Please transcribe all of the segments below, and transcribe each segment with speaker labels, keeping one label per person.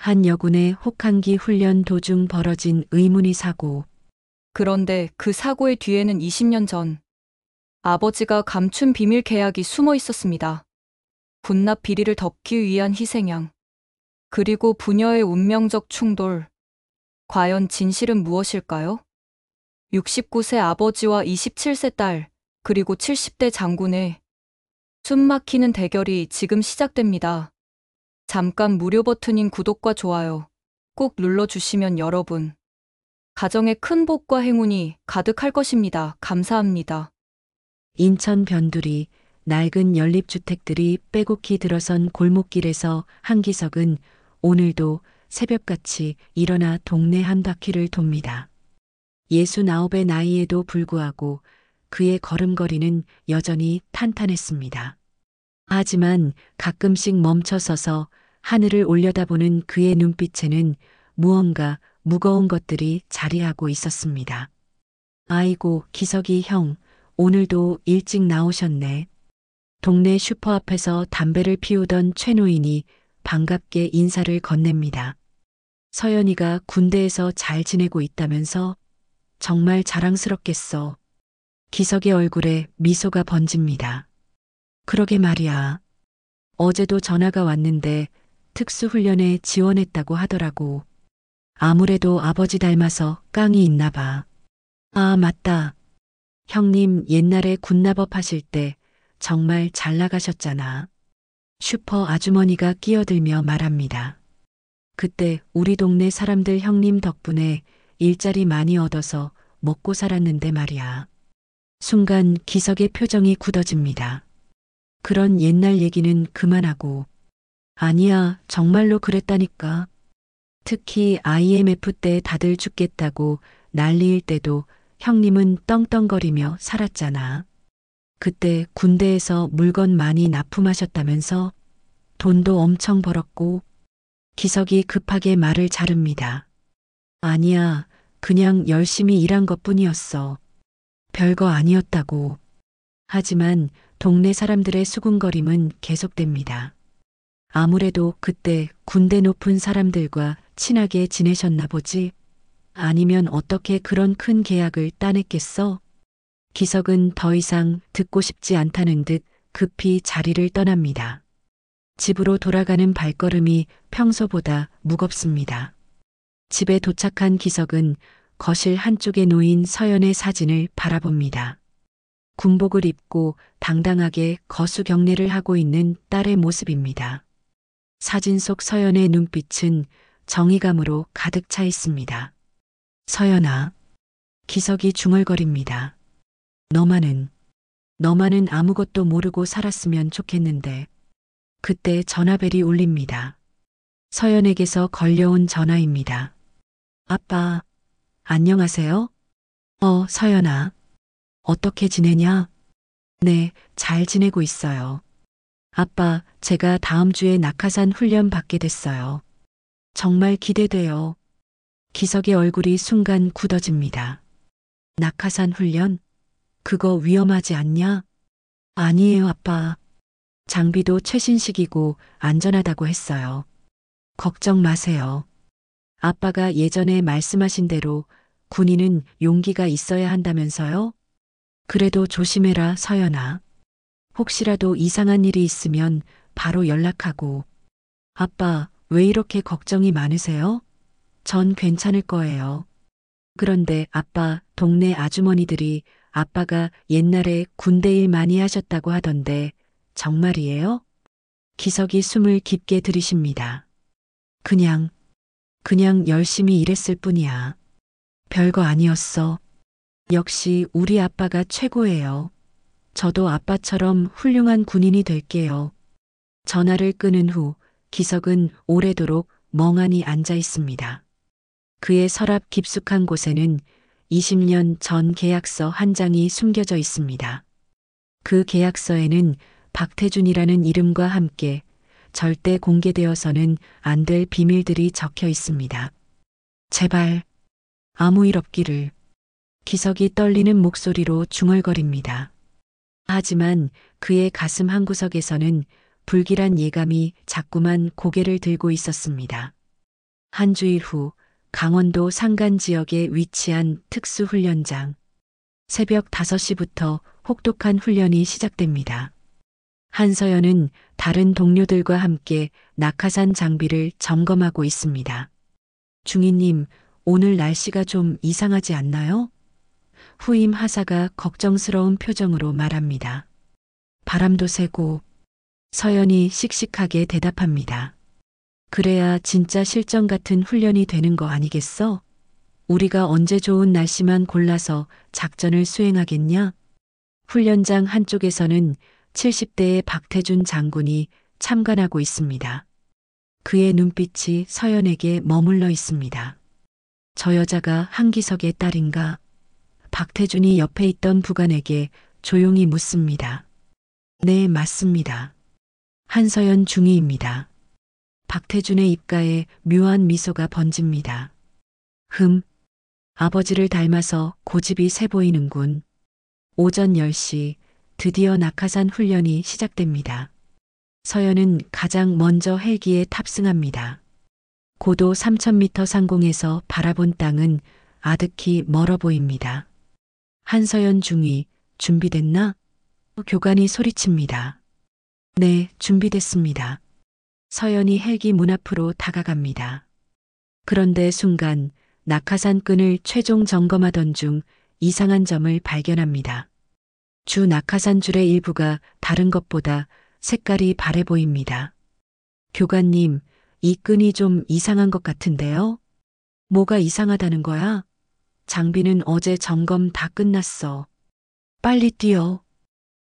Speaker 1: 한 여군의 혹한기 훈련 도중 벌어진 의문의 사고.
Speaker 2: 그런데 그 사고의 뒤에는 20년 전 아버지가 감춘 비밀 계약이 숨어 있었습니다. 군납 비리를 덮기 위한 희생양, 그리고 부녀의 운명적 충돌. 과연 진실은 무엇일까요? 69세 아버지와 27세 딸, 그리고 70대 장군의 숨막히는 대결이 지금 시작됩니다. 잠깐 무료 버튼인 구독과 좋아요 꼭 눌러주시면 여러분, 가정에 큰 복과 행운이 가득할 것입니다. 감사합니다.
Speaker 1: 인천 변두리 낡은 연립주택들이 빼곡히 들어선 골목길에서 한기석은 오늘도 새벽같이 일어나 동네 한 바퀴를 돕니다. 69의 나이에도 불구하고 그의 걸음걸이는 여전히 탄탄했습니다. 하지만 가끔씩 멈춰서서 하늘을 올려다보는 그의 눈빛에는 무언가 무거운 것들이 자리하고 있었습니다. 아이고, 기석이 형, 오늘도 일찍 나오셨네. 동네 슈퍼 앞에서 담배를 피우던 최 노인이 반갑게 인사를 건넵니다. 서연이가 군대에서 잘 지내고 있다면서? 정말 자랑스럽겠어. 기석의 얼굴에 미소가 번집니다. 그러게 말이야. 어제도 전화가 왔는데 특수훈련에 지원했다고 하더라고. 아무래도 아버지 닮아서 깡이 있나 봐. 아, 맞다. 형님 옛날에 군납업 하실 때 정말 잘 나가셨잖아. 슈퍼 아주머니가 끼어들며 말합니다. 그때 우리 동네 사람들 형님 덕분에 일자리 많이 얻어서 먹고 살았는데 말이야. 순간 기석의 표정이 굳어집니다. 그런 옛날 얘기는 그만하고. 아니야, 정말로 그랬다니까. 특히 IMF 때 다들 죽겠다고 난리일 때도 형님은 떵떵거리며 살았잖아. 그때 군대에서 물건 많이 납품하셨다면서? 돈도 엄청 벌었고. 기석이 급하게 말을 자릅니다. 아니야, 그냥 열심히 일한 것뿐이었어. 별거 아니었다고. 하지만 동네 사람들의 수군거림은 계속됩니다. 아무래도 그때 군대 높은 사람들과 친하게 지내셨나 보지? 아니면 어떻게 그런 큰 계약을 따냈겠어? 기석은 더 이상 듣고 싶지 않다는 듯 급히 자리를 떠납니다. 집으로 돌아가는 발걸음이 평소보다 무겁습니다. 집에 도착한 기석은 거실 한쪽에 놓인 서연의 사진을 바라봅니다. 군복을 입고 당당하게 거수 경례를 하고 있는 딸의 모습입니다. 사진 속 서연의 눈빛은 정의감으로 가득 차 있습니다. 서연아, 기석이 중얼거립니다. 너만은 아무것도 모르고 살았으면 좋겠는데. 그때 전화벨이 울립니다. 서연에게서 걸려온 전화입니다. 아빠, 안녕하세요? 서연아. 어떻게 지내냐? 네, 잘 지내고 있어요. 아빠, 제가 다음 주에 낙하산 훈련 받게 됐어요. 정말 기대돼요. 기석의 얼굴이 순간 굳어집니다. 낙하산 훈련? 그거 위험하지 않냐? 아니에요, 아빠. 장비도 최신식이고 안전하다고 했어요. 걱정 마세요. 아빠가 예전에 말씀하신 대로 군인은 용기가 있어야 한다면서요? 그래도 조심해라, 서연아. 혹시라도 이상한 일이 있으면 바로 연락하고. 아빠, 왜 이렇게 걱정이 많으세요? 전 괜찮을 거예요. 그런데 아빠, 동네 아주머니들이 아빠가 옛날에 군대 일 많이 하셨다고 하던데 정말이에요? 기석이 숨을 깊게 들이쉽니다. 그냥 열심히 일했을 뿐이야. 별거 아니었어. 역시 우리 아빠가 최고예요. 저도 아빠처럼 훌륭한 군인이 될게요. 전화를 끊은 후 기석은 오래도록 멍하니 앉아 있습니다. 그의 서랍 깊숙한 곳에는 20년 전 계약서 한 장이 숨겨져 있습니다. 그 계약서에는 박태준이라는 이름과 함께 절대 공개되어서는 안 될 비밀들이 적혀 있습니다. 제발, 아무 일 없기를. 기석이 떨리는 목소리로 중얼거립니다. 하지만 그의 가슴 한구석에서는 불길한 예감이 자꾸만 고개를 들고 있었습니다. 한 주일 후 강원도 산간 지역에 위치한 특수훈련장. 새벽 5시부터 혹독한 훈련이 시작됩니다. 한서연은 다른 동료들과 함께 낙하산 장비를 점검하고 있습니다. 중위님, 오늘 날씨가 좀 이상하지 않나요? 후임 하사가 걱정스러운 표정으로 말합니다. 바람도 세고. 서연이 씩씩하게 대답합니다. 그래야 진짜 실전 같은 훈련이 되는 거 아니겠어? 우리가 언제 좋은 날씨만 골라서 작전을 수행하겠냐? 훈련장 한쪽에서는 70대의 박태준 장군이 참관하고 있습니다. 그의 눈빛이 서연에게 머물러 있습니다. 저 여자가 한기석의 딸인가? 박태준이 옆에 있던 부관에게 조용히 묻습니다. 네, 맞습니다. 한서연 중위입니다. 박태준의 입가에 묘한 미소가 번집니다. 아버지를 닮아서 고집이 세 보이는군. 오전 10시 드디어 낙하산 훈련이 시작됩니다. 서연은 가장 먼저 헬기에 탑승합니다. 고도 3000m 상공에서 바라본 땅은 아득히 멀어 보입니다. 한서연 중위, 준비됐나? 교관이 소리칩니다. 네, 준비됐습니다. 서연이 헬기 문 앞으로 다가갑니다. 그런데 순간 낙하산 끈을 최종 점검하던 중 이상한 점을 발견합니다. 주 낙하산 줄의 일부가 다른 것보다 색깔이 바래 보입니다. 교관님, 이 끈이 좀 이상한 것 같은데요? 뭐가 이상하다는 거야? 장비는 어제 점검 다 끝났어. 빨리 뛰어.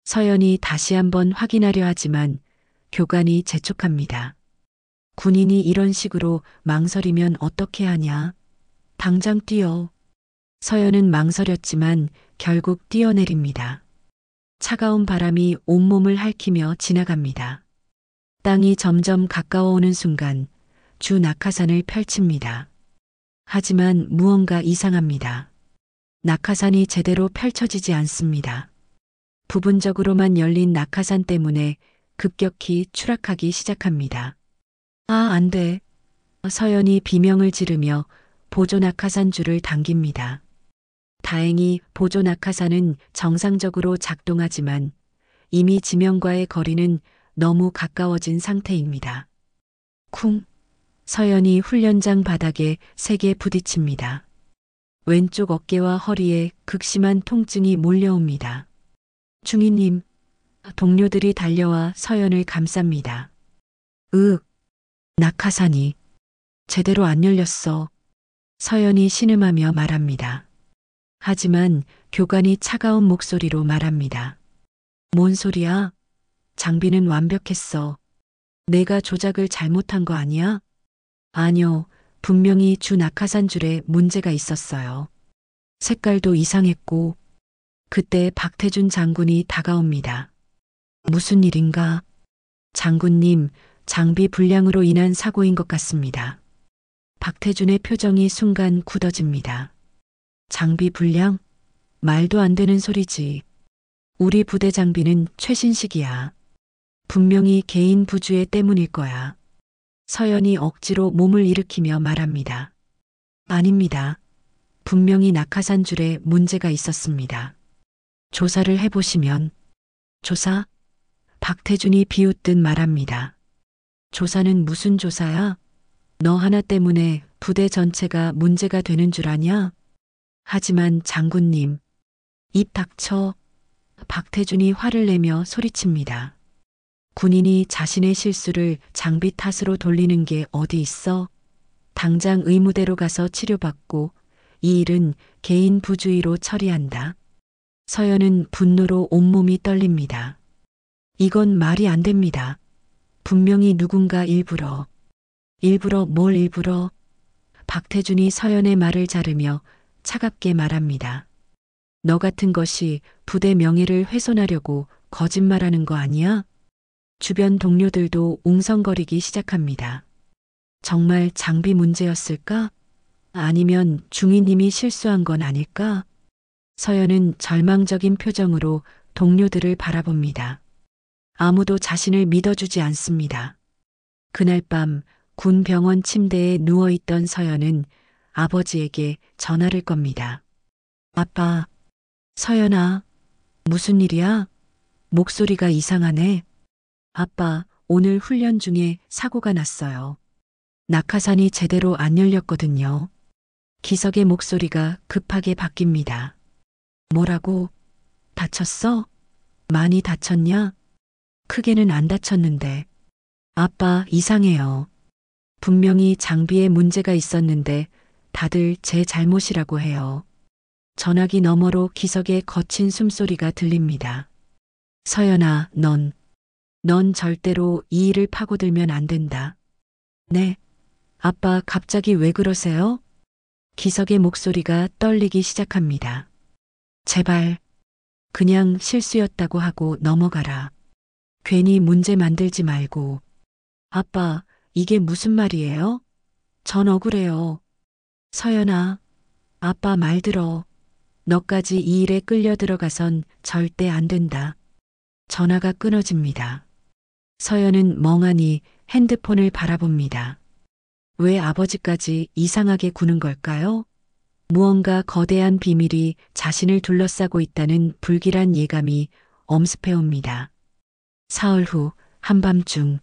Speaker 1: 서연이 다시 한번 확인하려 하지만 교관이 재촉합니다. 군인이 이런 식으로 망설이면 어떻게 하냐? 당장 뛰어. 서연은 망설였지만 결국 뛰어내립니다. 차가운 바람이 온몸을 핥히며 지나갑니다. 땅이 점점 가까워오는 순간 주 낙하산을 펼칩니다. 하지만 무언가 이상합니다. 낙하산이 제대로 펼쳐지지 않습니다. 부분적으로만 열린 낙하산 때문에 급격히 추락하기 시작합니다. 아, 안 돼. 서연이 비명을 지르며 보조 낙하산 줄을 당깁니다. 다행히 보조 낙하산은 정상적으로 작동하지만 이미 지면과의 거리는 너무 가까워진 상태입니다. 쿵! 서연이 훈련장 바닥에 세게 부딪힙니다. 왼쪽 어깨와 허리에 극심한 통증이 몰려옵니다. 중위님, 동료들이 달려와 서연을 감쌉니다. 낙하산이 제대로 안 열렸어. 서연이 신음하며 말합니다. 하지만 교관이 차가운 목소리로 말합니다. 뭔 소리야? 장비는 완벽했어. 내가 조작을 잘못한 거 아니야? 아니요, 분명히 주 낙하산 줄에 문제가 있었어요. 색깔도 이상했고. 그때 박태준 장군이 다가옵니다. 무슨 일인가? 장군님, 장비 불량으로 인한 사고인 것 같습니다. 박태준의 표정이 순간 굳어집니다. 장비 불량? 말도 안 되는 소리지. 우리 부대 장비는 최신식이야. 분명히 개인 부주의 때문일 거야. 서연이 억지로 몸을 일으키며 말합니다. 아닙니다. 분명히 낙하산 줄에 문제가 있었습니다. 조사를 해보시면. 조사? 박태준이 비웃듯 말합니다. 조사는 무슨 조사야? 너 하나 때문에 부대 전체가 문제가 되는 줄 아냐? 하지만 장군님, 입 닥쳐. 박태준이 화를 내며 소리칩니다. 군인이 자신의 실수를 장비 탓으로 돌리는 게 어디 있어? 당장 의무대로 가서 치료받고 이 일은 개인 부주의로 처리한다. 서연은 분노로 온몸이 떨립니다. 이건 말이 안 됩니다. 분명히 누군가 일부러 뭘 일부러? 박태준이 서연의 말을 자르며 차갑게 말합니다. 너 같은 것이 부대 명예를 훼손하려고 거짓말하는 거 아니야? 주변 동료들도 웅성거리기 시작합니다. 정말 장비 문제였을까? 아니면 중위님이 실수한 건 아닐까? 서연은 절망적인 표정으로 동료들을 바라봅니다. 아무도 자신을 믿어주지 않습니다. 그날 밤 군 병원 침대에 누워있던 서연은 아버지에게 전화를 겁니다. 아빠, 서연아, 무슨 일이야? 목소리가 이상하네. 아빠, 오늘 훈련 중에 사고가 났어요. 낙하산이 제대로 안 열렸거든요. 기석의 목소리가 급하게 바뀝니다. 뭐라고? 다쳤어? 많이 다쳤냐? 크게는 안 다쳤는데. 아빠, 이상해요. 분명히 장비에 문제가 있었는데 다들 제 잘못이라고 해요. 전화기 너머로 기석의 거친 숨소리가 들립니다. 서연아, 넌 절대로 이 일을 파고들면 안 된다. 네. 아빠, 갑자기 왜 그러세요? 기석의 목소리가 떨리기 시작합니다. 제발, 그냥 실수였다고 하고 넘어가라. 괜히 문제 만들지 말고. 아빠, 이게 무슨 말이에요? 전 억울해요. 서연아, 아빠 말 들어. 너까지 이 일에 끌려 들어가선 절대 안 된다. 전화가 끊어집니다. 서연은 멍하니 핸드폰을 바라봅니다. 왜 아버지까지 이상하게 구는 걸까요? 무언가 거대한 비밀이 자신을 둘러싸고 있다는 불길한 예감이 엄습해옵니다. 사흘 후 한밤중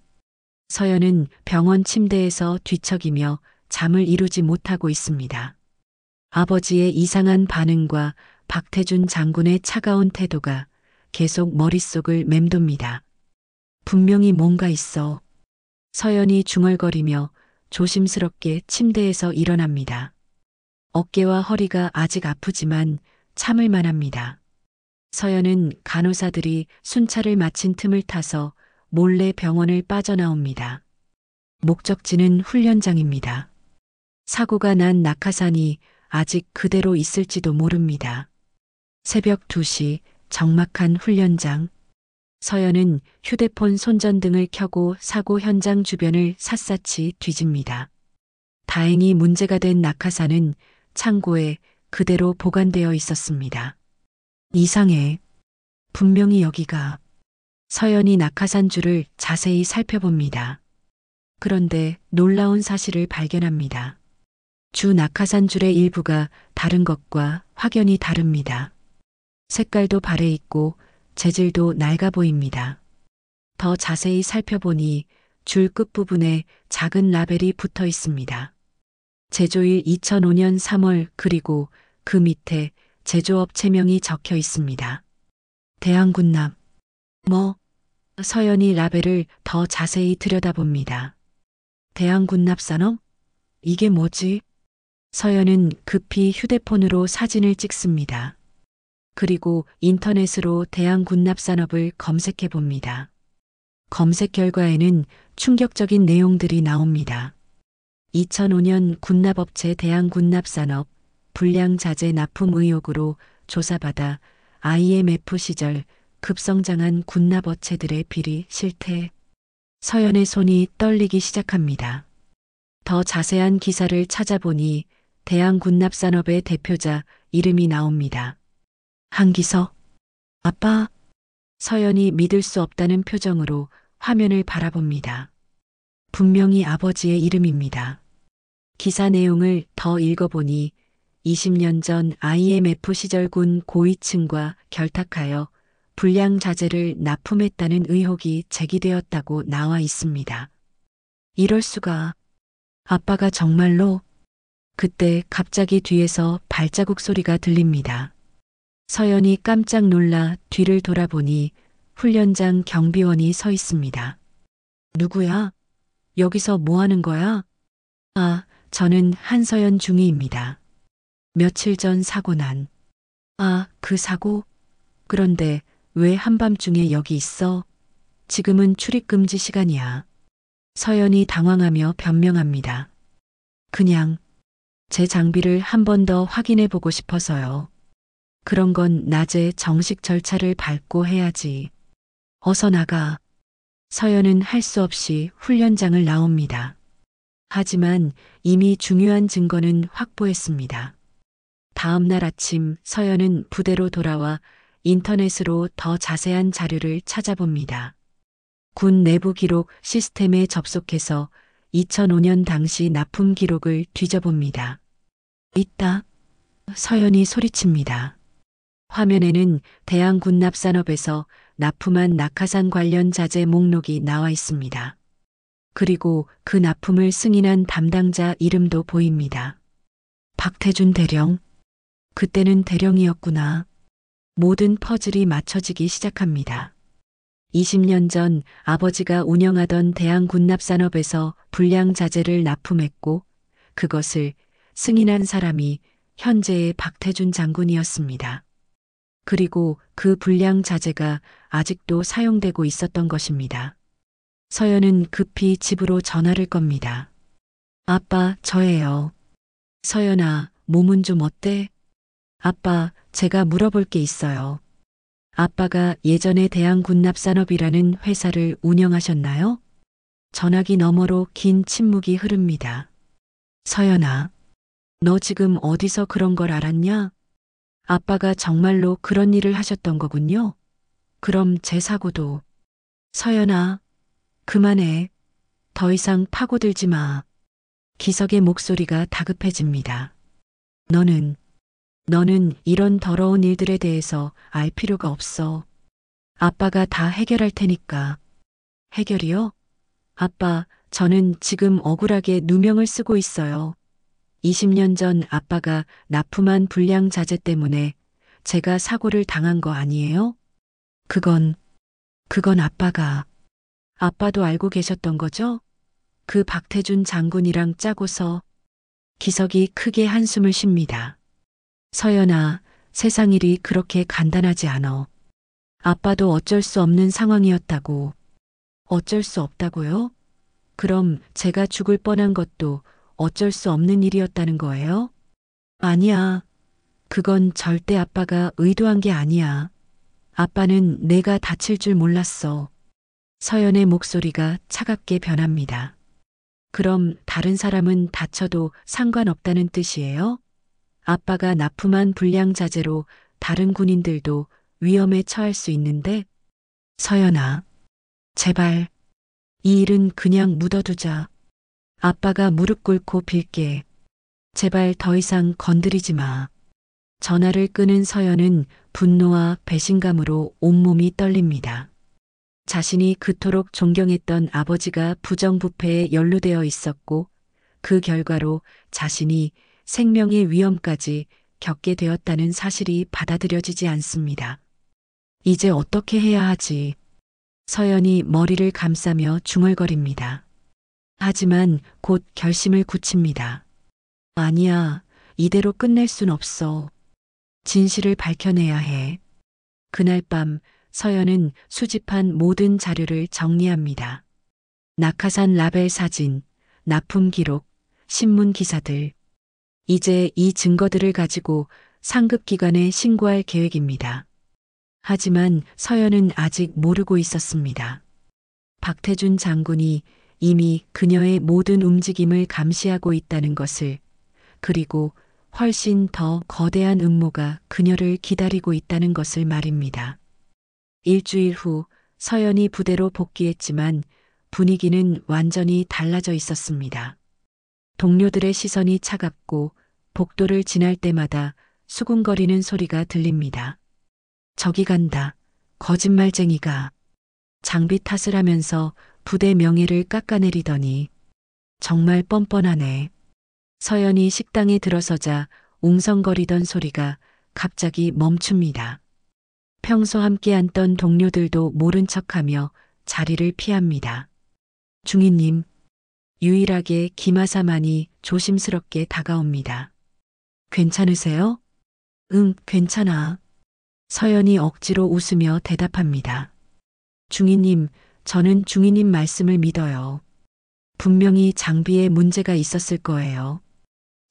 Speaker 1: 서연은 병원 침대에서 뒤척이며 잠을 이루지 못하고 있습니다. 아버지의 이상한 반응과 박태준 장군의 차가운 태도가 계속 머릿속을 맴돕니다. 분명히 뭔가 있어. 서연이 중얼거리며 조심스럽게 침대에서 일어납니다. 어깨와 허리가 아직 아프지만 참을 만합니다. 서연은 간호사들이 순찰을 마친 틈을 타서 몰래 병원을 빠져나옵니다. 목적지는 훈련장입니다. 사고가 난 낙하산이 아직 그대로 있을지도 모릅니다. 새벽 2시 적막한 훈련장. 서연은 휴대폰 손전등을 켜고 사고 현장 주변을 샅샅이 뒤집니다. 다행히 문제가 된 낙하산은 창고에 그대로 보관되어 있었습니다. 이상해. 분명히 여기가. 서연이 낙하산 줄을 자세히 살펴봅니다. 그런데 놀라운 사실을 발견합니다. 주 낙하산 줄의 일부가 다른 것과 확연히 다릅니다. 색깔도 바래 있고 재질도 낡아 보입니다. 더 자세히 살펴보니 줄 끝부분에 작은 라벨이 붙어 있습니다. 제조일 2005년 3월 그리고 그 밑에 제조업체명이 적혀 있습니다. 대한군납. 서연이 라벨을 더 자세히 들여다봅니다. 대한군납산업? 이게 뭐지? 서연은 급히 휴대폰으로 사진을 찍습니다. 그리고 인터넷으로 대한군납산업을 검색해 봅니다. 검색 결과에는 충격적인 내용들이 나옵니다. 2005년 군납업체 대한군납산업 불량자재 납품 의혹으로 조사받아 IMF 시절 급성장한 군납업체들의 비리 실태. 서연의 손이 떨리기 시작합니다. 더 자세한 기사를 찾아보니 대한군납산업의 대표자 이름이 나옵니다. 한기석. 아빠. 서연이 믿을 수 없다는 표정으로 화면을 바라봅니다. 분명히 아버지의 이름입니다. 기사 내용을 더 읽어보니 20년 전 IMF 시절 군 고위층과 결탁하여 불량 자재를 납품했다는 의혹이 제기되었다고 나와 있습니다. 이럴 수가. 아빠가 정말로? 그때 갑자기 뒤에서 발자국 소리가 들립니다. 서연이 깜짝 놀라 뒤를 돌아보니 훈련장 경비원이 서 있습니다. 누구야? 여기서 뭐 하는 거야? 아, 저는 한서연 중위입니다. 며칠 전 사고 난. 아, 그 사고? 그런데 왜 한밤중에 여기 있어? 지금은 출입금지 시간이야. 서연이 당황하며 변명합니다. 그냥 제 장비를 한 번 더 확인해 보고 싶어서요. 그런 건 낮에 정식 절차를 밟고 해야지. 어서 나가. 서연은 할 수 없이 훈련장을 나옵니다. 하지만 이미 중요한 증거는 확보했습니다. 다음 날 아침 서연은 부대로 돌아와 인터넷으로 더 자세한 자료를 찾아봅니다. 군 내부 기록 시스템에 접속해서 2005년 당시 납품 기록을 뒤져봅니다. 있다. 서연이 소리칩니다. 화면에는 대한군납산업에서 납품한 낙하산 관련 자재 목록이 나와 있습니다. 그리고 그 납품을 승인한 담당자 이름도 보입니다. 박태준 대령. 그때는 대령이었구나. 모든 퍼즐이 맞춰지기 시작합니다. 20년 전 아버지가 운영하던 대한군납산업에서 불량 자재를 납품했고 그것을 승인한 사람이 현재의 박태준 장군이었습니다. 그리고 그 불량 자재가 아직도 사용되고 있었던 것입니다. 서연은 급히 집으로 전화를 겁니다. 아빠, 저예요. 서연아, 몸은 좀 어때? 아빠, 제가 물어볼 게 있어요. 아빠가 예전에 대한군납산업이라는 회사를 운영하셨나요? 전화기 너머로 긴 침묵이 흐릅니다. 서연아, 너 지금 어디서 그런 걸 알았냐? 아빠가 정말로 그런 일을 하셨던 거군요. 그럼 제 사고도. 서연아, 그만해. 더 이상 파고들지 마. 기석의 목소리가 다급해집니다. 너는 이런 더러운 일들에 대해서 알 필요가 없어. 아빠가 다 해결할 테니까. 해결이요? 아빠, 저는 지금 억울하게 누명을 쓰고 있어요. 20년 전 아빠가 납품한 불량 자재 때문에 제가 사고를 당한 거 아니에요? 그건 아빠도 알고 계셨던 거죠? 그 박태준 장군이랑 짜고서. 기석이 크게 한숨을 쉽니다. 서연아, 세상 일이 그렇게 간단하지 않어. 아빠도 어쩔 수 없는 상황이었다고. 어쩔 수 없다고요? 그럼 제가 죽을 뻔한 것도 어쩔 수 없는 일이었다는 거예요? 아니야. 그건 절대 아빠가 의도한 게 아니야. 아빠는 내가 다칠 줄 몰랐어. 서연의 목소리가 차갑게 변합니다. 그럼 다른 사람은 다쳐도 상관없다는 뜻이에요? 아빠가 납품한 불량 자재로 다른 군인들도 위험에 처할 수 있는데? 서연아, 제발, 이 일은 그냥 묻어두자. 아빠가 무릎 꿇고 빌게. 제발 더 이상 건드리지 마. 전화를 끄는 서연은 분노와 배신감으로 온몸이 떨립니다. 자신이 그토록 존경했던 아버지가 부정부패에 연루되어 있었고 그 결과로 자신이 생명의 위험까지 겪게 되었다는 사실이 받아들여지지 않습니다. 이제 어떻게 해야 하지? 서연이 머리를 감싸며 중얼거립니다. 하지만 곧 결심을 굳힙니다. 아니야, 이대로 끝낼 순 없어. 진실을 밝혀내야 해. 그날 밤 서연은 수집한 모든 자료를 정리합니다. 낙하산 라벨 사진, 납품 기록, 신문 기사들. 이제 이 증거들을 가지고 상급기관에 신고할 계획입니다. 하지만 서연은 아직 모르고 있었습니다. 박태준 장군이 이미 그녀의 모든 움직임을 감시하고 있다는 것을, 그리고 훨씬 더 거대한 음모가 그녀를 기다리고 있다는 것을 말입니다. 일주일 후 서연이 부대로 복귀했지만 분위기는 완전히 달라져 있었습니다. 동료들의 시선이 차갑고 복도를 지날 때마다 수군거리는 소리가 들립니다. 저기 간다. 거짓말쟁이가. 장비 탓을 하면서 부대 명예를 깎아내리더니 정말 뻔뻔하네. 서연이 식당에 들어서자 웅성거리던 소리가 갑자기 멈춥니다. 평소 함께 앉던 동료들도 모른 척하며 자리를 피합니다. 중위님, 유일하게 김하사만이 조심스럽게 다가옵니다. 괜찮으세요? 응, 괜찮아. 서연이 억지로 웃으며 대답합니다. 중위님, 저는 중위님 말씀을 믿어요. 분명히 장비에 문제가 있었을 거예요.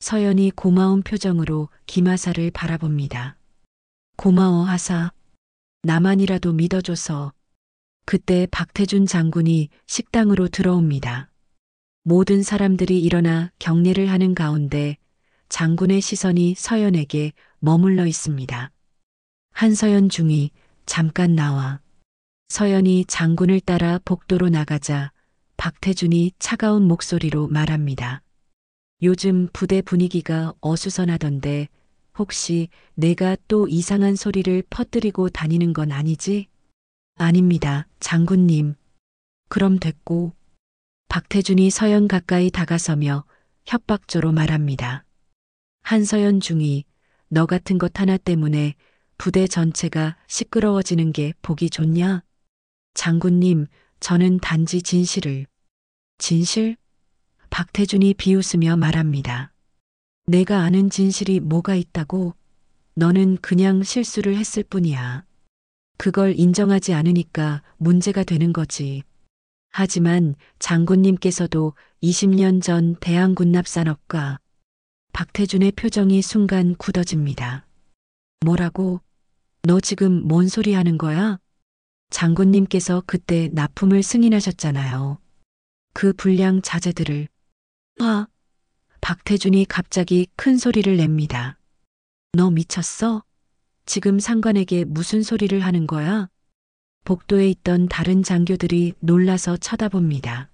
Speaker 1: 서연이 고마운 표정으로 김하사를 바라봅니다. 고마워, 하사. 나만이라도 믿어줘서. 그때 박태준 장군이 식당으로 들어옵니다. 모든 사람들이 일어나 경례를 하는 가운데 장군의 시선이 서연에게 머물러 있습니다. 한서연 중위, 잠깐 나와. 서연이 장군을 따라 복도로 나가자 박태준이 차가운 목소리로 말합니다. 요즘 부대 분위기가 어수선하던데 혹시 내가 또 이상한 소리를 퍼뜨리고 다니는 건 아니지? 아닙니다, 장군님. 그럼 됐고. 박태준이 서연 가까이 다가서며 협박조로 말합니다. 한서연 중이 너 같은 것 하나 때문에 부대 전체가 시끄러워지는 게 보기 좋냐? 장군님, 저는 단지 진실을. 진실? 박태준이 비웃으며 말합니다. 내가 아는 진실이 뭐가 있다고? 너는 그냥 실수를 했을 뿐이야. 그걸 인정하지 않으니까 문제가 되는 거지. 하지만 장군님께서도 20년 전 대한군납산업과 박태준의 표정이 순간 굳어집니다. 뭐라고? 너 지금 뭔 소리 하는 거야? 장군님께서 그때 납품을 승인하셨잖아요. 그 불량 자재들을. 박태준이 갑자기 큰 소리를 냅니다. 너 미쳤어? 지금 상관에게 무슨 소리를 하는 거야? 복도에 있던 다른 장교들이 놀라서 쳐다봅니다.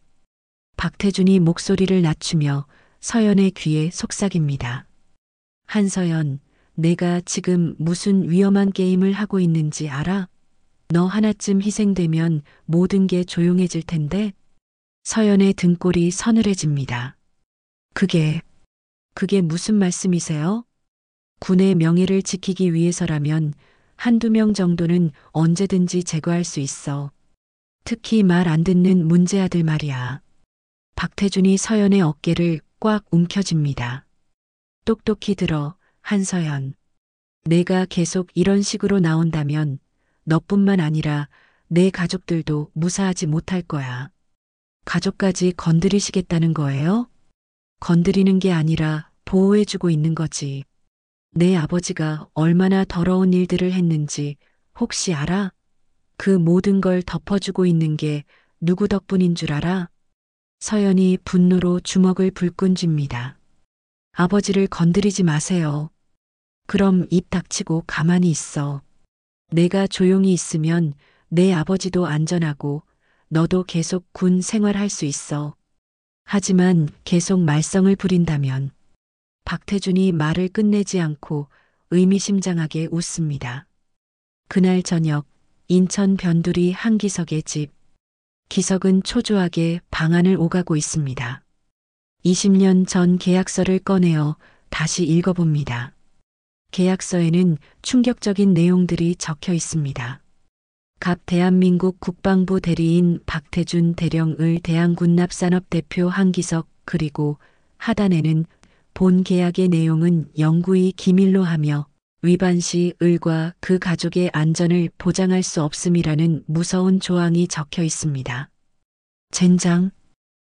Speaker 1: 박태준이 목소리를 낮추며 서연의 귀에 속삭입니다. 한서연, 내가 지금 무슨 위험한 게임을 하고 있는지 알아? 너 하나쯤 희생되면 모든 게 조용해질 텐데. 서연의 등골이 서늘해집니다. 그게 무슨 말씀이세요? 군의 명예를 지키기 위해서라면 한두 명 정도는 언제든지 제거할 수 있어. 특히 말 안 듣는 문제아들 말이야. 박태준이 서연의 어깨를 꽉 움켜쥡니다. 똑똑히 들어, 한서연. 내가 계속 이런 식으로 나온다면 너뿐만 아니라 내 가족들도 무사하지 못할 거야. 가족까지 건드리시겠다는 거예요? 건드리는 게 아니라 보호해주고 있는 거지. 내 아버지가 얼마나 더러운 일들을 했는지 혹시 알아? 그 모든 걸 덮어주고 있는 게 누구 덕분인 줄 알아? 서연이 분노로 주먹을 불끈 쥡니다. 아버지를 건드리지 마세요. 그럼 입 닥치고 가만히 있어. 내가 조용히 있으면 내 아버지도 안전하고 너도 계속 군 생활할 수 있어. 하지만 계속 말썽을 부린다면. 박태준이 말을 끝내지 않고 의미심장하게 웃습니다. 그날 저녁 인천 변두리 한기석의 집. 기석은 초조하게 방안을 오가고 있습니다. 20년 전 계약서를 꺼내어 다시 읽어봅니다. 계약서에는 충격적인 내용들이 적혀 있습니다. 갑 대한민국 국방부 대리인 박태준 대령을 대한군납산업대표 한기석 그리고 하단에는 본 계약의 내용은 영구히 기밀로 하며 위반 시 을과 그 가족의 안전을 보장할 수 없음이라는 무서운 조항이 적혀 있습니다. 젠장.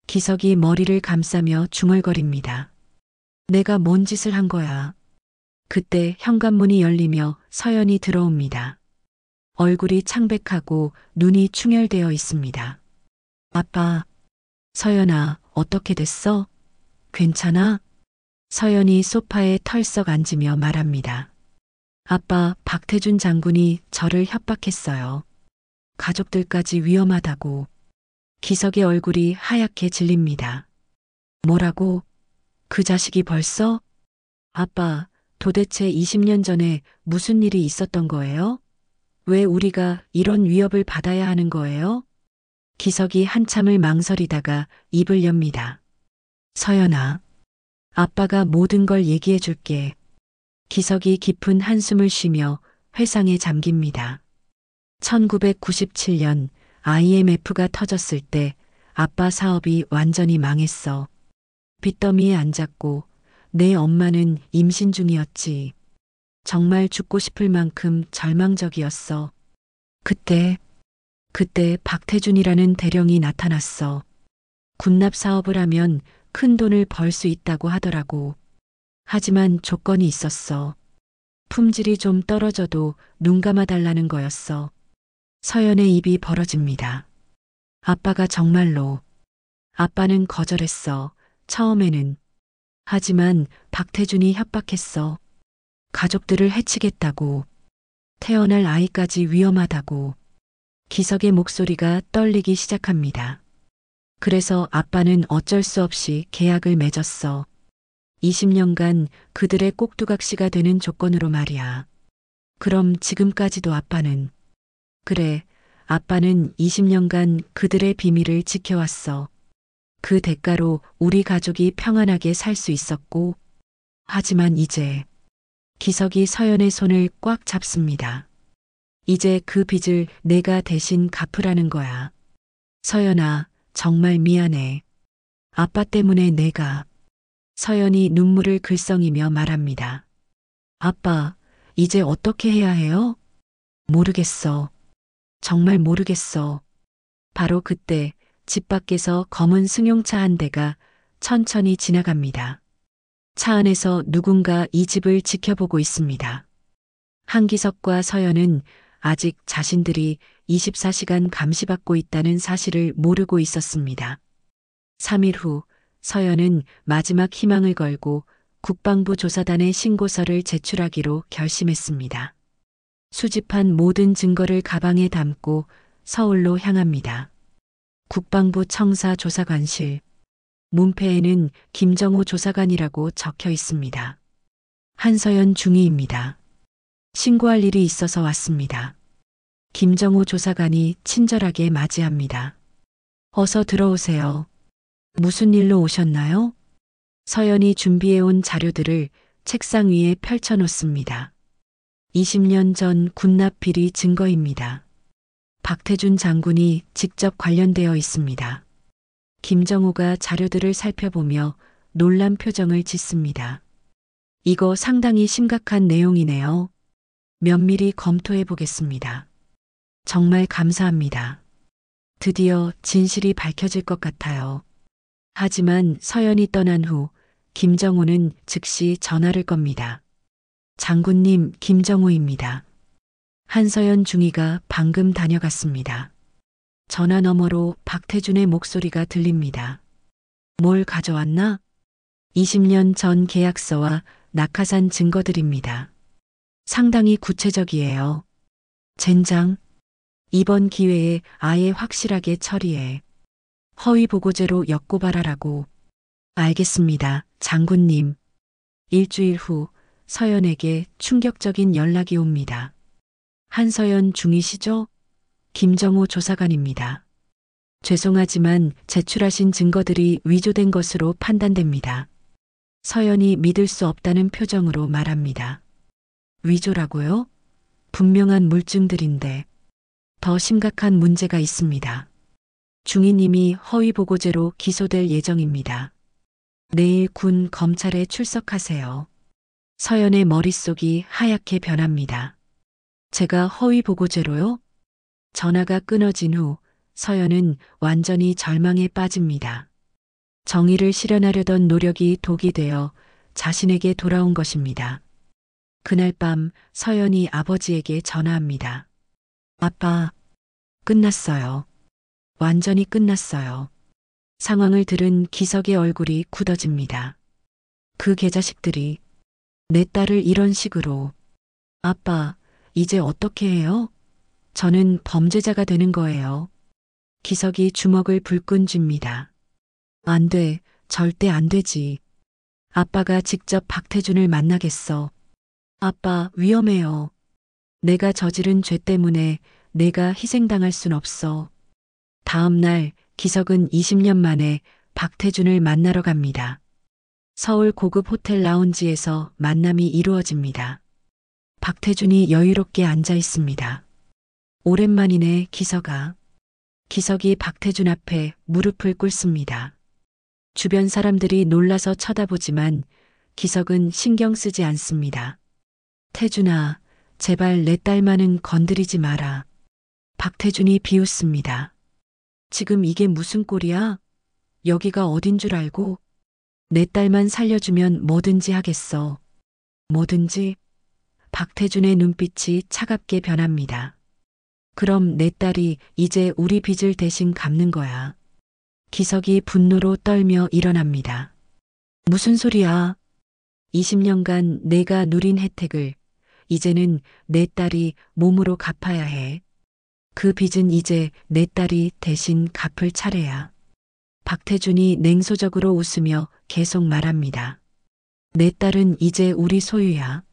Speaker 1: 기석이 머리를 감싸며 중얼거립니다. 내가 뭔 짓을 한 거야. 그때 현관문이 열리며 서연이 들어옵니다. 얼굴이 창백하고 눈이 충혈되어 있습니다. 아빠. 서연아, 어떻게 됐어? 괜찮아? 서연이 소파에 털썩 앉으며 말합니다. 아빠, 박태준 장군이 저를 협박했어요. 가족들까지 위험하다고. 기석의 얼굴이 하얗게 질립니다. 뭐라고? 그 자식이 벌써? 아빠, 도대체 20년 전에 무슨 일이 있었던 거예요? 왜 우리가 이런 위협을 받아야 하는 거예요? 기석이 한참을 망설이다가 입을 엽니다. 서연아, 아빠가 모든 걸 얘기해 줄게. 기석이 깊은 한숨을 쉬며 회상에 잠깁니다. 1997년 IMF가 터졌을 때 아빠 사업이 완전히 망했어. 빚더미에 앉았고 내 엄마는 임신 중이었지. 정말 죽고 싶을 만큼 절망적이었어. 그때 박태준이라는 대령이 나타났어. 군납 사업을 하면 큰 돈을 벌 수 있다고 하더라고. 하지만 조건이 있었어. 품질이 좀 떨어져도 눈 감아달라는 거였어. 서연의 입이 벌어집니다. 아빠가 정말로. 아빠는 거절했어. 처음에는. 하지만 박태준이 협박했어. 가족들을 해치겠다고. 태어날 아이까지 위험하다고. 기석의 목소리가 떨리기 시작합니다. 그래서 아빠는 어쩔 수 없이 계약을 맺었어. 20년간 그들의 꼭두각시가 되는 조건으로 말이야. 그럼 지금까지도 아빠는, 그래, 아빠는 20년간 그들의 비밀을 지켜왔어. 그 대가로 우리 가족이 평안하게 살 수 있었고, 하지만 이제 기석이 서연의 손을 꽉 잡습니다. 이제 그 빚을 내가 대신 갚으라는 거야. 서연아, 정말 미안해. 아빠 때문에 내가. 서연이 눈물을 글썽이며 말합니다. 아빠, 이제 어떻게 해야 해요? 모르겠어. 정말 모르겠어. 바로 그때 집 밖에서 검은 승용차 한 대가 천천히 지나갑니다. 차 안에서 누군가 이 집을 지켜보고 있습니다. 한기석과 서연은 아직 자신들이 24시간 감시받고 있다는 사실을 모르고 있었습니다. 3일 후 서연은 마지막 희망을 걸고 국방부 조사단에 신고서를 제출하기로 결심했습니다. 수집한 모든 증거를 가방에 담고 서울로 향합니다. 국방부 청사조사관실. 문패에는 김정호 조사관이라고 적혀 있습니다. 한서연 중위입니다. 신고할 일이 있어서 왔습니다. 김정호 조사관이 친절하게 맞이합니다. 어서 들어오세요. 무슨 일로 오셨나요? 서연이 준비해온 자료들을 책상 위에 펼쳐놓습니다. 20년 전 군납 비리 증거입니다. 박태준 장군이 직접 관련되어 있습니다. 김정호가 자료들을 살펴보며 놀란 표정을 짓습니다. 이거 상당히 심각한 내용이네요. 면밀히 검토해 보겠습니다. 정말 감사합니다. 드디어 진실이 밝혀질 것 같아요. 하지만 서연이 떠난 후 김정호는 즉시 전화를 겁니다. 장군님, 김정호입니다. 한서연 중위가 방금 다녀갔습니다. 전화 너머로 박태준의 목소리가 들립니다. 뭘 가져왔나? 20년 전 계약서와 낙하산 증거들입니다. 상당히 구체적이에요. 젠장. 이번 기회에 아예 확실하게 처리해. 허위 보고죄로 역고발하라고. 알겠습니다, 장군님. 일주일 후 서연에게 충격적인 연락이 옵니다. 한서연 중위시죠? 김정호 조사관입니다. 죄송하지만 제출하신 증거들이 위조된 것으로 판단됩니다. 서연이 믿을 수 없다는 표정으로 말합니다. 위조라고요? 분명한 물증들인데. 더 심각한 문제가 있습니다. 중위님이 허위 보고죄로 기소될 예정입니다. 내일 군 검찰에 출석하세요. 서연의 머릿속이 하얗게 변합니다. 제가 허위 보고죄로요? 전화가 끊어진 후 서연은 완전히 절망에 빠집니다. 정의를 실현하려던 노력이 독이 되어 자신에게 돌아온 것입니다. 그날 밤 서연이 아버지에게 전화합니다. 아빠, 끝났어요. 완전히 끝났어요. 상황을 들은 기석의 얼굴이 굳어집니다. 그 개자식들이 내 딸을 이런 식으로. 아빠, 이제 어떻게 해요? 저는 범죄자가 되는 거예요. 기석이 주먹을 불끈 쥡니다. 안 돼, 절대 안 되지. 아빠가 직접 박태준을 만나겠어. 아빠, 위험해요. 내가 저지른 죄 때문에 내가 희생당할 순 없어. 다음 날 기석은 20년 만에 박태준을 만나러 갑니다. 서울 고급 호텔 라운지에서 만남이 이루어집니다. 박태준이 여유롭게 앉아 있습니다. 오랜만이네, 기석아. 기석이 박태준 앞에 무릎을 꿇습니다. 주변 사람들이 놀라서 쳐다보지만 기석은 신경 쓰지 않습니다. 태준아, 제발 내 딸만은 건드리지 마라. 박태준이 비웃습니다. 지금 이게 무슨 꼴이야? 여기가 어딘 줄 알고? 내 딸만 살려주면 뭐든지 하겠어. 뭐든지? 박태준의 눈빛이 차갑게 변합니다. 그럼 내 딸이 이제 우리 빚을 대신 갚는 거야. 기석이 분노로 떨며 일어납니다. 무슨 소리야? 20년간 내가 누린 혜택을 이제는 내 딸이 몸으로 갚아야 해. 그 빚은 이제 내 딸이 대신 갚을 차례야. 박태준이 냉소적으로 웃으며 계속 말합니다. 내 딸은 이제 우리 소유야.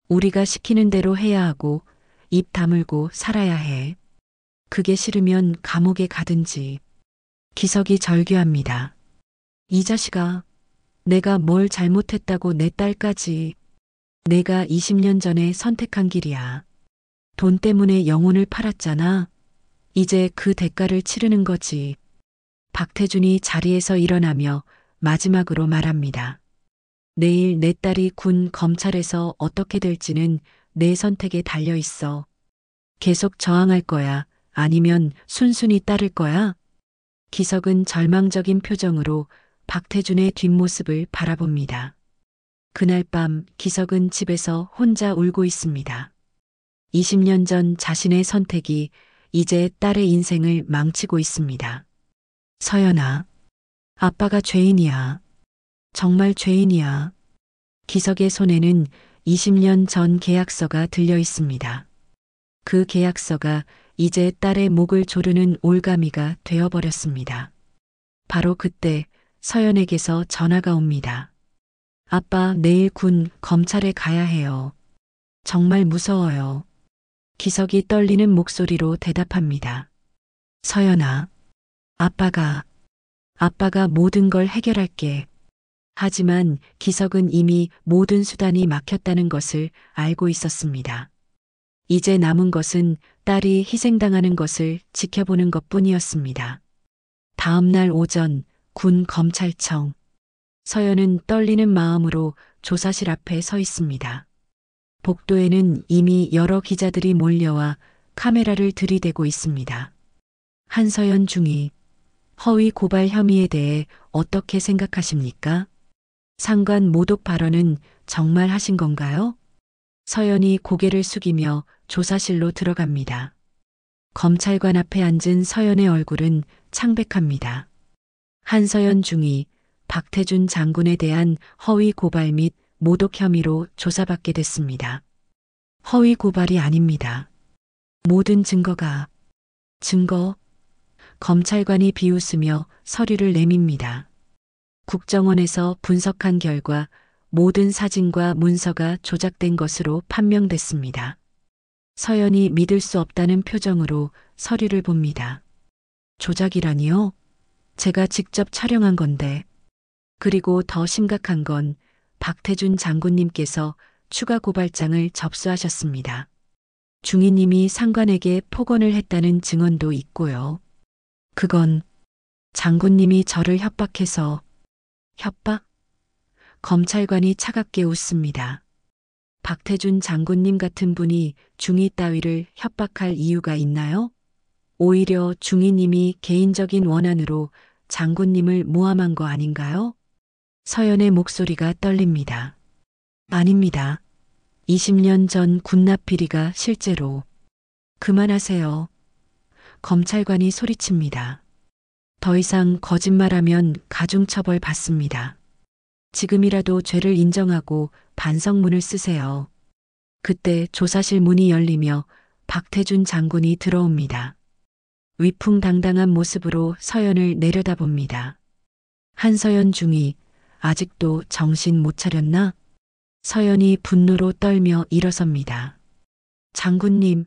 Speaker 1: 우리가 시키는 대로 해야 하고 입 다물고 살아야 해. 그게 싫으면 감옥에 가든지. 기석이 절규합니다. 이 자식아, 내가 뭘 잘못했다고 내 딸까지. 내가 20년 전에 선택한 길이야. 돈 때문에 영혼을 팔았잖아. 이제 그 대가를 치르는 거지. 박태준이 자리에서 일어나며 마지막으로 말합니다. 내일 내 딸이 군 검찰에서 어떻게 될지는 내 선택에 달려 있어. 계속 저항할 거야? 아니면 순순히 따를 거야? 기석은 절망적인 표정으로 박태준의 뒷모습을 바라봅니다. 그날 밤 기석은 집에서 혼자 울고 있습니다. 20년 전 자신의 선택이 이제 딸의 인생을 망치고 있습니다. 서연아, 아빠가 죄인이야. 정말 죄인이야. 기석의 손에는 20년 전 계약서가 들려 있습니다. 그 계약서가 이제 딸의 목을 조르는 올가미가 되어버렸습니다. 바로 그때 서연에게서 전화가 옵니다. 아빠, 내일 군 검찰에 가야 해요. 정말 무서워요. 기석이 떨리는 목소리로 대답합니다. 서연아, 아빠가 모든 걸 해결할게. 하지만 기석은 이미 모든 수단이 막혔다는 것을 알고 있었습니다. 이제 남은 것은 딸이 희생당하는 것을 지켜보는 것뿐이었습니다. 다음 날 오전 군 검찰청. 서연은 떨리는 마음으로 조사실 앞에 서 있습니다. 복도에는 이미 여러 기자들이 몰려와 카메라를 들이대고 있습니다. 한서연 중위, 허위 고발 혐의에 대해 어떻게 생각하십니까? 상관 모독 발언은 정말 하신 건가요? 서연이 고개를 숙이며 조사실로 들어갑니다. 검찰관 앞에 앉은 서연의 얼굴은 창백합니다. 한서연 중위, 박태준 장군에 대한 허위 고발 및 모독 혐의로 조사받게 됐습니다. 허위 고발이 아닙니다. 모든 증거가. 증거. 검찰관이 비웃으며 서류를 내밉니다. 국정원에서 분석한 결과 모든 사진과 문서가 조작된 것으로 판명됐습니다. 서연이 믿을 수 없다는 표정으로 서류를 봅니다. 조작이라니요? 제가 직접 촬영한 건데. 그리고 더 심각한 건 박태준 장군님께서 추가 고발장을 접수하셨습니다. 중위님이 상관에게 폭언을 했다는 증언도 있고요. 그건 장군님이 저를 협박해서. 협박? 검찰관이 차갑게 웃습니다. 박태준 장군님 같은 분이 중위 따위를 협박할 이유가 있나요? 오히려 중위님이 개인적인 원한으로 장군님을 모함한 거 아닌가요? 서연의 목소리가 떨립니다. 아닙니다. 20년 전 군납 비리가 실제로. 그만하세요. 검찰관이 소리칩니다. 더 이상 거짓말하면 가중처벌 받습니다. 지금이라도 죄를 인정하고 반성문을 쓰세요. 그때 조사실 문이 열리며 박태준 장군이 들어옵니다. 위풍당당한 모습으로 서연을 내려다봅니다. 한서연 중위, 아직도 정신 못 차렸나? 서연이 분노로 떨며 일어섭니다. 장군님,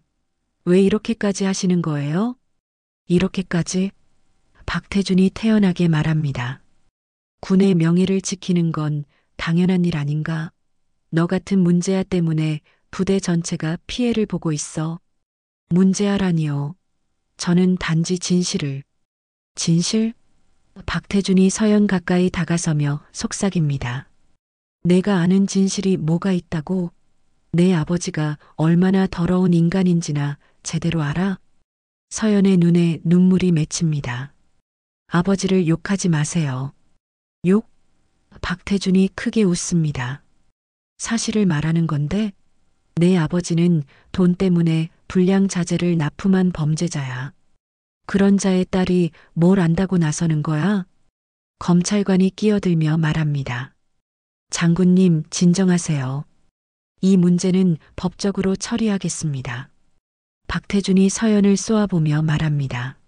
Speaker 1: 왜 이렇게까지 하시는 거예요? 이렇게까지? 박태준이 태연하게 말합니다. 군의 명예를 지키는 건 당연한 일 아닌가? 너 같은 문제아 때문에 부대 전체가 피해를 보고 있어. 문제아라니요. 저는 단지 진실을. 진실? 박태준이 서연 가까이 다가서며 속삭입니다. 내가 아는 진실이 뭐가 있다고? 내 아버지가 얼마나 더러운 인간인지나 제대로 알아? 서연의 눈에 눈물이 맺힙니다. 아버지를 욕하지 마세요. 욕? 박태준이 크게 웃습니다. 사실을 말하는 건데 내 아버지는 돈 때문에 불량자재를 납품한 범죄자야. 그런 자의 딸이 뭘 안다고 나서는 거야? 검찰관이 끼어들며 말합니다. 장군님, 진정하세요. 이 문제는 법적으로 처리하겠습니다. 박태준이 서연을 쏘아보며 말합니다.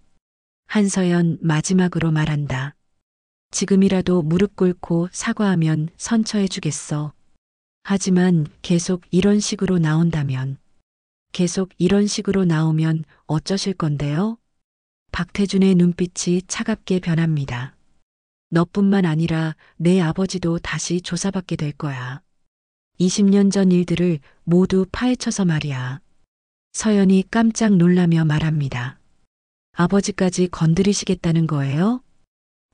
Speaker 1: 한서연, 마지막으로 말한다. 지금이라도 무릎 꿇고 사과하면 선처해 주겠어. 하지만 계속 이런 식으로 나온다면, 계속 이런 식으로 나오면 어쩌실 건데요? 박태준의 눈빛이 차갑게 변합니다. 너뿐만 아니라 내 아버지도 다시 조사받게 될 거야. 20년 전 일들을 모두 파헤쳐서 말이야. 서연이 깜짝 놀라며 말합니다. 아버지까지 건드리시겠다는 거예요?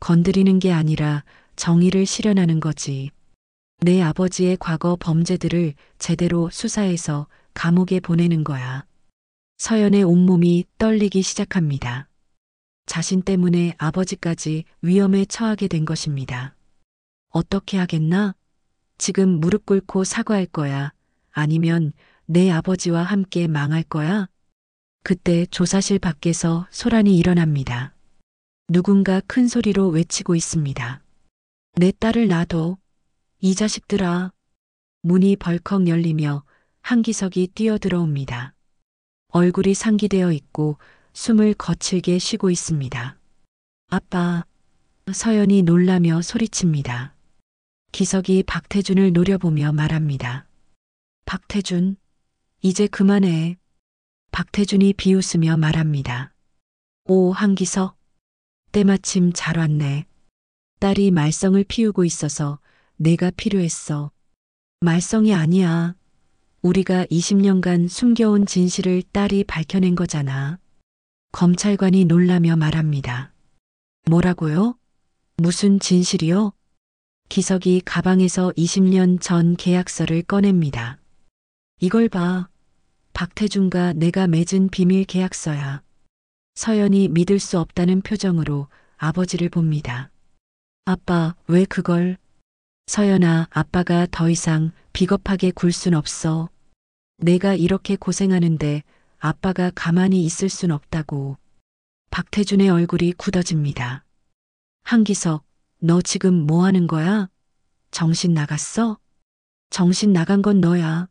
Speaker 1: 건드리는 게 아니라 정의를 실현하는 거지. 내 아버지의 과거 범죄들을 제대로 수사해서 감옥에 보내는 거야. 서연의 온몸이 떨리기 시작합니다. 자신 때문에 아버지까지 위험에 처하게 된 것입니다. 어떻게 하겠나? 지금 무릎 꿇고 사과할 거야? 아니면 내 아버지와 함께 망할 거야? 그때 조사실 밖에서 소란이 일어납니다. 누군가 큰 소리로 외치고 있습니다. 내 딸을 놔둬. 이 자식들아. 문이 벌컥 열리며 한기석이 뛰어들어옵니다. 얼굴이 상기되어 있고 숨을 거칠게 쉬고 있습니다. 아빠. 서연이 놀라며 소리칩니다. 기석이 박태준을 노려보며 말합니다. 박태준, 이제 그만해. 박태준이 비웃으며 말합니다. 오, 한기석. 때마침 잘 왔네. 딸이 말썽을 피우고 있어서 내가 필요했어. 말썽이 아니야. 우리가 20년간 숨겨온 진실을 딸이 밝혀낸 거잖아. 검찰관이 놀라며 말합니다. 뭐라고요? 무슨 진실이요? 기석이 가방에서 20년 전 계약서를 꺼냅니다. 이걸 봐. 박태준과 내가 맺은 비밀 계약서야. 서연이 믿을 수 없다는 표정으로 아버지를 봅니다. 아빠, 왜 그걸? 서연아, 아빠가 더 이상 비겁하게 굴 순 없어. 내가 이렇게 고생하는데 아빠가 가만히 있을 순 없다고. 박태준의 얼굴이 굳어집니다. 한기석, 너 지금 뭐 하는 거야? 정신 나갔어? 정신 나간 건 너야.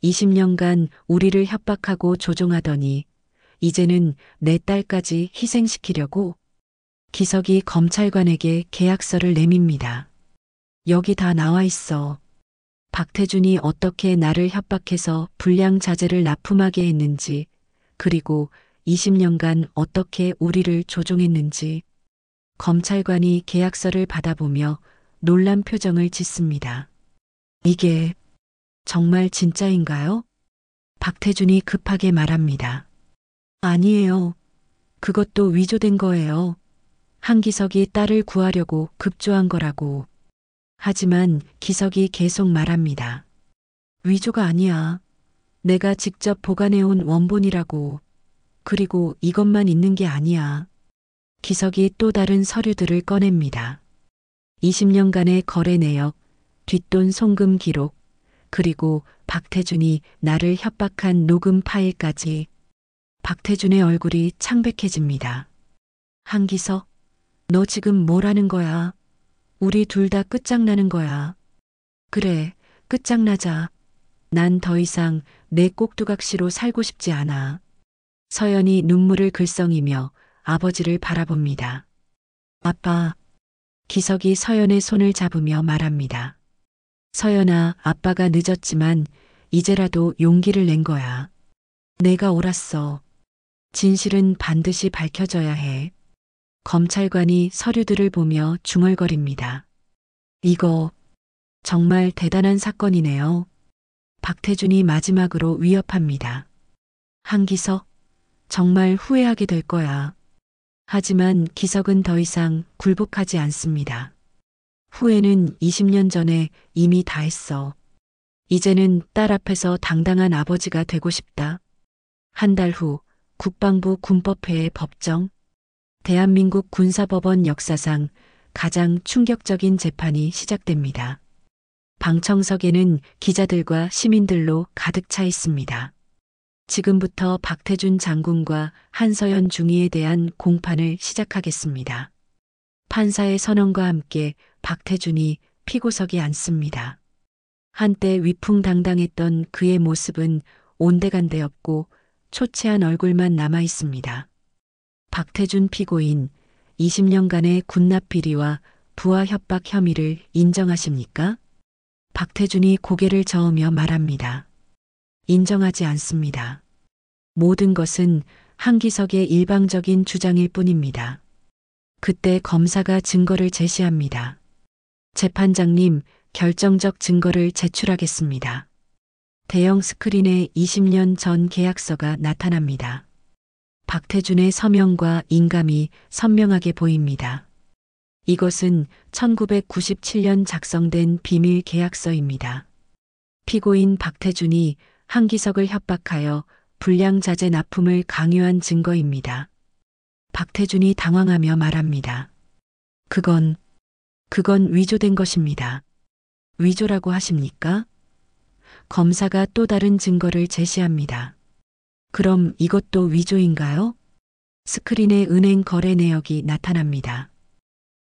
Speaker 1: 20년간 우리를 협박하고 조종하더니 이제는 내 딸까지 희생시키려고. 기석이 검찰관에게 계약서를 내밉니다. 여기 다 나와 있어. 박태준이 어떻게 나를 협박해서 불량자재를 납품하게 했는지, 그리고 20년간 어떻게 우리를 조종했는지. 검찰관이 계약서를 받아보며 놀란 표정을 짓습니다. 이게 정말 진짜인가요? 박태준이 급하게 말합니다. 아니에요. 그것도 위조된 거예요. 한기석이 딸을 구하려고 급조한 거라고. 하지만 기석이 계속 말합니다. 위조가 아니야. 내가 직접 보관해온 원본이라고. 그리고 이것만 있는 게 아니야. 기석이 또 다른 서류들을 꺼냅니다. 20년간의 거래 내역, 뒷돈 송금 기록, 그리고 박태준이 나를 협박한 녹음 파일까지. 박태준의 얼굴이 창백해집니다. 한기석, 너 지금 뭘 하는 거야? 우리 둘 다 끝장나는 거야. 그래, 끝장나자. 난 더 이상 내 꼭두각시로 살고 싶지 않아. 서연이 눈물을 글썽이며 아버지를 바라봅니다. 아빠. 기석이 서연의 손을 잡으며 말합니다. 서연아, 아빠가 늦었지만 이제라도 용기를 낸 거야. 내가 옳았어. 진실은 반드시 밝혀져야 해. 검찰관이 서류들을 보며 중얼거립니다. 이거 정말 대단한 사건이네요. 박태준이 마지막으로 위협합니다. 한기석, 정말 후회하게 될 거야. 하지만 기석은 더 이상 굴복하지 않습니다. 후회는 20년 전에 이미 다 했어. 이제는 딸 앞에서 당당한 아버지가 되고 싶다. 한 달 후 국방부 군법회의 법정. 대한민국 군사법원 역사상 가장 충격적인 재판이 시작됩니다. 방청석에는 기자들과 시민들로 가득 차 있습니다. 지금부터 박태준 장군과 한서연 중위에 대한 공판을 시작하겠습니다. 판사의 선언과 함께 박태준이 피고석에 앉습니다. 한때 위풍당당했던 그의 모습은 온데간데 없고 초췌한 얼굴만 남아 있습니다. 박태준 피고인, 20년간의 군납 비리와 부하 협박 혐의를 인정하십니까? 박태준이 고개를 저으며 말합니다. 인정하지 않습니다. 모든 것은 한기석의 일방적인 주장일 뿐입니다. 그때 검사가 증거를 제시합니다. 재판장님, 결정적 증거를 제출하겠습니다. 대형 스크린에 20년 전 계약서가 나타납니다. 박태준의 서명과 인감이 선명하게 보입니다. 이것은 1997년 작성된 비밀 계약서입니다. 피고인 박태준이 한기석을 협박하여 불량자재 납품을 강요한 증거입니다. 박태준이 당황하며 말합니다. 그건 위조된 것입니다. 위조라고 하십니까? 검사가 또 다른 증거를 제시합니다. 그럼 이것도 위조인가요? 스크린에 은행 거래 내역이 나타납니다.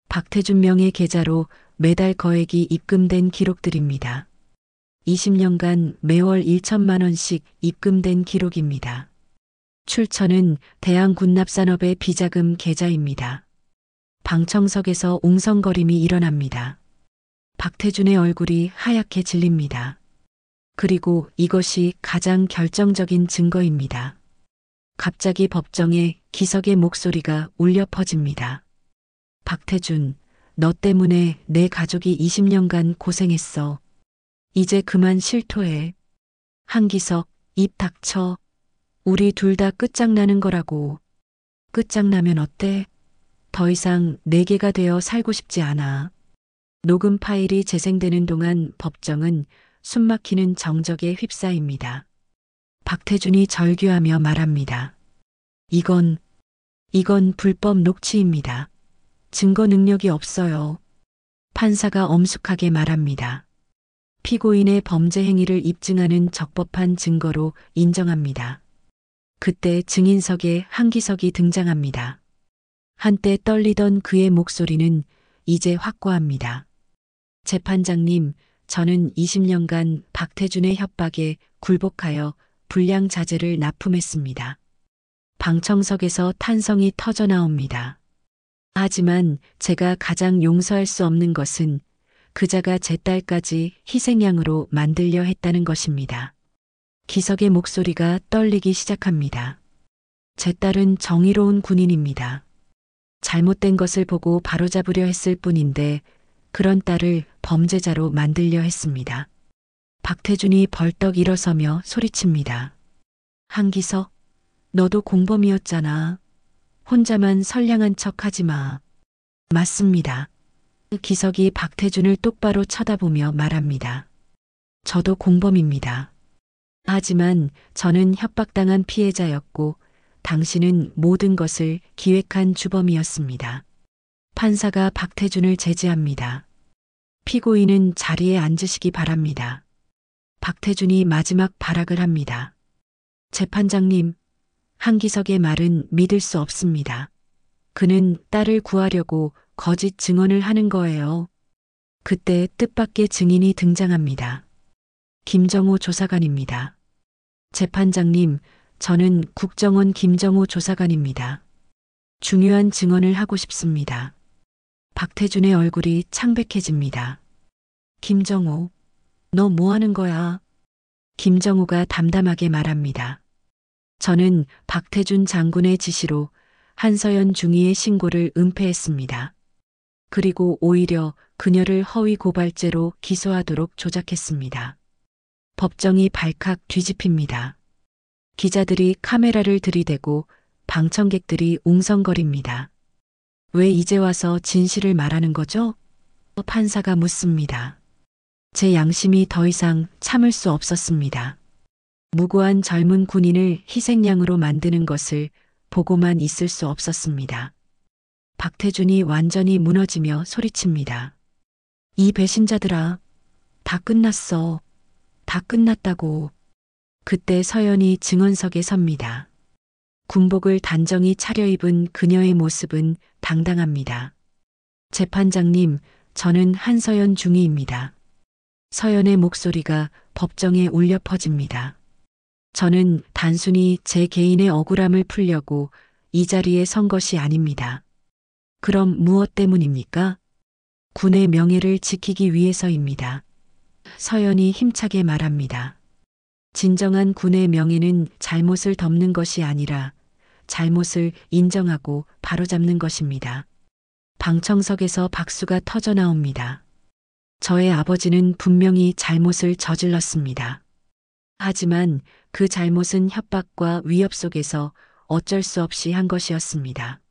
Speaker 1: 박태준 명의 계좌로 매달 거액이 입금된 기록들입니다. 20년간 매월 1천만 원씩 입금된 기록입니다. 출처는 대한군납산업의 비자금 계좌입니다. 방청석에서 웅성거림이 일어납니다. 박태준의 얼굴이 하얗게 질립니다. 그리고 이것이 가장 결정적인 증거입니다. 갑자기 법정에 기석의 목소리가 울려 퍼집니다. 박태준, 너 때문에 내 가족이 20년간 고생했어. 이제 그만 실토해. 한기석, 입 닥쳐. 우리 둘 다 끝장나는 거라고. 끝장나면 어때? 더 이상 내 개가 되어 살고 싶지 않아. 녹음 파일이 재생되는 동안 법정은 숨막히는 정적에 휩싸입니다. 박태준이 절규하며 말합니다. 이건 불법 녹취입니다. 증거 능력이 없어요. 판사가 엄숙하게 말합니다. 피고인의 범죄 행위를 입증하는 적법한 증거로 인정합니다. 그때 증인석에 한기석이 등장합니다. 한때 떨리던 그의 목소리는 이제 확고합니다. 재판장님, 저는 20년간 박태준의 협박에 굴복하여 불량 자재를 납품했습니다. 방청석에서 탄성이 터져 나옵니다. 하지만 제가 가장 용서할 수 없는 것은 그자가 제 딸까지 희생양으로 만들려 했다는 것입니다. 기석의 목소리가 떨리기 시작합니다. 제 딸은 정의로운 군인입니다. 잘못된 것을 보고 바로잡으려 했을 뿐인데 그런 딸을 범죄자로 만들려 했습니다. 박태준이 벌떡 일어서며 소리칩니다. 한기석, 너도 공범이었잖아. 혼자만 선량한 척 하지 마. 맞습니다. 기석이 박태준을 똑바로 쳐다보며 말합니다. 저도 공범입니다. 하지만 저는 협박당한 피해자였고 당신은 모든 것을 기획한 주범이었습니다. 판사가 박태준을 제지합니다. 피고인은 자리에 앉으시기 바랍니다. 박태준이 마지막 발악을 합니다. 재판장님, 한기석의 말은 믿을 수 없습니다. 그는 딸을 구하려고 거짓 증언을 하는 거예요. 그때 뜻밖의 증인이 등장합니다. 김정호 조사관입니다. 재판장님, 저는 국정원 김정호 조사관입니다. 중요한 증언을 하고 싶습니다. 박태준의 얼굴이 창백해집니다. 김정호, 너 뭐 하는 거야? 김정호가 담담하게 말합니다. 저는 박태준 장군의 지시로 한서연 중위의 신고를 은폐했습니다. 그리고 오히려 그녀를 허위 고발죄로 기소하도록 조작했습니다. 법정이 발칵 뒤집힙니다. 기자들이 카메라를 들이대고 방청객들이 웅성거립니다. 왜 이제 와서 진실을 말하는 거죠? 판사가 묻습니다. 제 양심이 더 이상 참을 수 없었습니다. 무고한 젊은 군인을 희생양으로 만드는 것을 보고만 있을 수 없었습니다. 박태준이 완전히 무너지며 소리칩니다. 이 배신자들아, 다 끝났어. 다 끝났다고. 그때 서연이 증언석에 섭니다. 군복을 단정히 차려입은 그녀의 모습은 당당합니다. 재판장님, 저는 한서연 중위입니다. 서연의 목소리가 법정에 울려 퍼집니다. 저는 단순히 제 개인의 억울함을 풀려고 이 자리에 선 것이 아닙니다. 그럼 무엇 때문입니까? 군의 명예를 지키기 위해서입니다. 서연이 힘차게 말합니다. 진정한 군의 명예는 잘못을 덮는 것이 아니라 잘못을 인정하고 바로잡는 것입니다. 방청석에서 박수가 터져 나옵니다. 저의 아버지는 분명히 잘못을 저질렀습니다. 하지만 그 잘못은 협박과 위협 속에서 어쩔 수 없이 한 것이었습니다.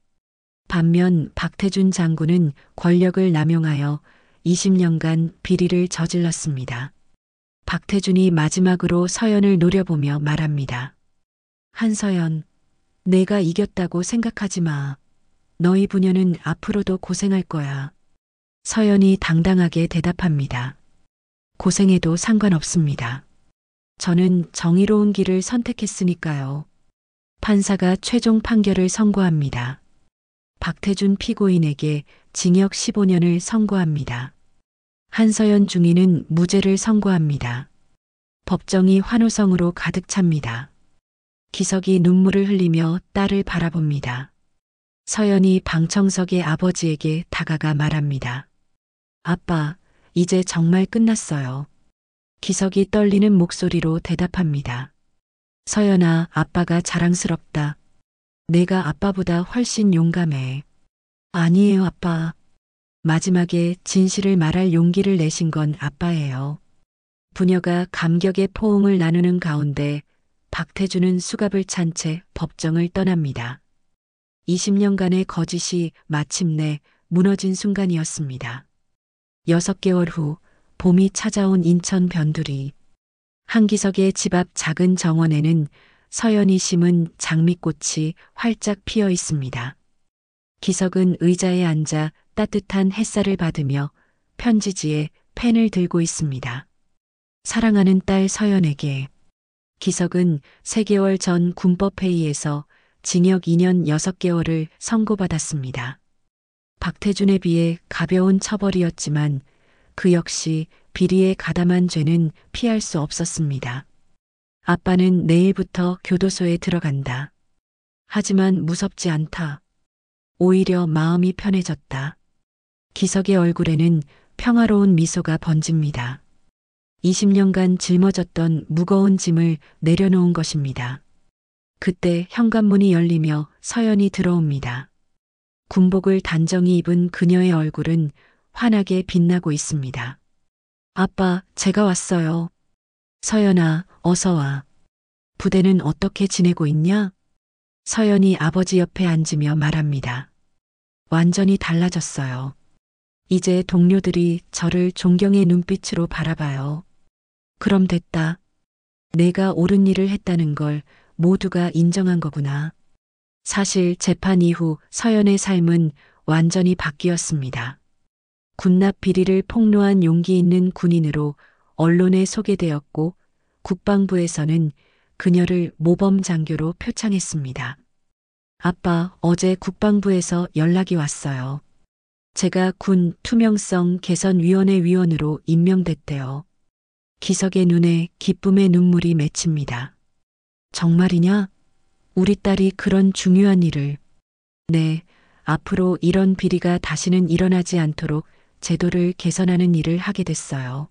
Speaker 1: 반면 박태준 장군은 권력을 남용하여 20년간 비리를 저질렀습니다. 박태준이 마지막으로 서연을 노려보며 말합니다. 한서연, 내가 이겼다고 생각하지 마. 너희 부녀는 앞으로도 고생할 거야. 서연이 당당하게 대답합니다. 고생해도 상관없습니다. 저는 정의로운 길을 선택했으니까요. 판사가 최종 판결을 선고합니다. 박태준 피고인에게 징역 15년을 선고합니다. 한서연 중위는 무죄를 선고합니다. 법정이 환호성으로 가득 찹니다. 기석이 눈물을 흘리며 딸을 바라봅니다. 서연이 방청석의 아버지에게 다가가 말합니다. 아빠, 이제 정말 끝났어요. 기석이 떨리는 목소리로 대답합니다. 서연아, 아빠가 자랑스럽다. 내가 아빠보다 훨씬 용감해. 아니에요, 아빠. 마지막에 진실을 말할 용기를 내신 건 아빠예요. 부녀가 감격의 포옹을 나누는 가운데 박태준은 수갑을 찬 채 법정을 떠납니다. 20년간의 거짓이 마침내 무너진 순간이었습니다. 6개월 후 봄이 찾아온 인천 변두리. 한기석의 집 앞 작은 정원에는 서연이 심은 장미꽃이 활짝 피어 있습니다. 기석은 의자에 앉아 따뜻한 햇살을 받으며 편지지에 펜을 들고 있습니다. 사랑하는 딸 서연에게. 기석은 3개월 전 군법회의에서 징역 2년 6개월을 선고받았습니다. 박태준에 비해 가벼운 처벌이었지만 그 역시 비리에 가담한 죄는 피할 수 없었습니다. 아빠는 내일부터 교도소에 들어간다. 하지만 무섭지 않다. 오히려 마음이 편해졌다. 기석의 얼굴에는 평화로운 미소가 번집니다. 20년간 짊어졌던 무거운 짐을 내려놓은 것입니다. 그때 현관문이 열리며 서연이 들어옵니다. 군복을 단정히 입은 그녀의 얼굴은 환하게 빛나고 있습니다. 아빠, 제가 왔어요. 서연아, 어서 와. 부대는 어떻게 지내고 있냐? 서연이 아버지 옆에 앉으며 말합니다. 완전히 달라졌어요. 이제 동료들이 저를 존경의 눈빛으로 바라봐요. 그럼 됐다. 내가 옳은 일을 했다는 걸 모두가 인정한 거구나. 사실 재판 이후 서연의 삶은 완전히 바뀌었습니다. 군납 비리를 폭로한 용기 있는 군인으로 언론에 소개되었고 국방부에서는 그녀를 모범 장교로 표창했습니다. 아빠, 어제 국방부에서 연락이 왔어요. 제가 군 투명성 개선위원회 위원으로 임명됐대요. 기석의 눈에 기쁨의 눈물이 맺힙니다. 정말이냐? 우리 딸이 그런 중요한 일을. 네, 앞으로 이런 비리가 다시는 일어나지 않도록 제도를 개선하는 일을 하게 됐어요.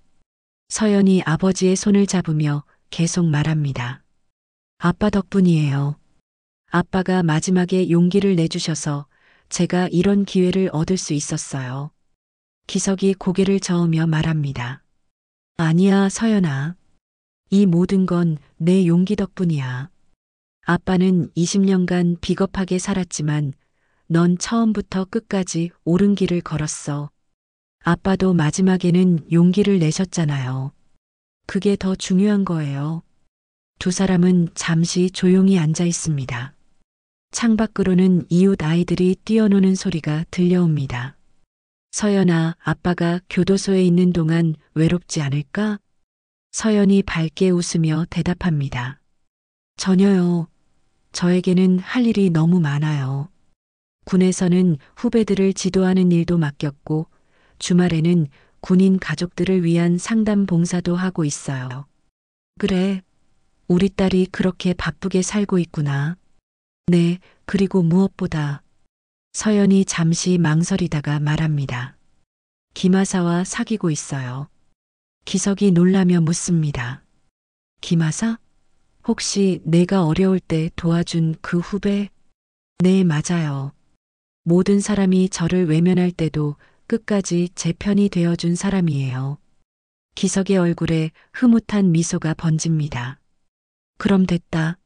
Speaker 1: 서연이 아버지의 손을 잡으며 계속 말합니다. 아빠 덕분이에요. 아빠가 마지막에 용기를 내주셔서 제가 이런 기회를 얻을 수 있었어요. 기석이 고개를 저으며 말합니다. 아니야, 서연아. 이 모든 건 내 용기 덕분이야. 아빠는 20년간 비겁하게 살았지만 넌 처음부터 끝까지 옳은 길을 걸었어. 아빠도 마지막에는 용기를 내셨잖아요. 그게 더 중요한 거예요. 두 사람은 잠시 조용히 앉아 있습니다. 창밖으로는 이웃 아이들이 뛰어노는 소리가 들려옵니다. 서연아, 아빠가 교도소에 있는 동안 외롭지 않을까? 서연이 밝게 웃으며 대답합니다. 전혀요. 저에게는 할 일이 너무 많아요. 군에서는 후배들을 지도하는 일도 맡겼고 주말에는 군인 가족들을 위한 상담 봉사도 하고 있어요. 그래, 우리 딸이 그렇게 바쁘게 살고 있구나. 네, 그리고 무엇보다 서연이 잠시 망설이다가 말합니다. 김하사와 사귀고 있어요. 기석이 놀라며 묻습니다. 김하사? 혹시 내가 어려울 때 도와준 그 후배? 네, 맞아요. 모든 사람이 저를 외면할 때도 끝까지 제 편이 되어준 사람이에요. 기석의 얼굴에 흐뭇한 미소가 번집니다. 그럼 됐다.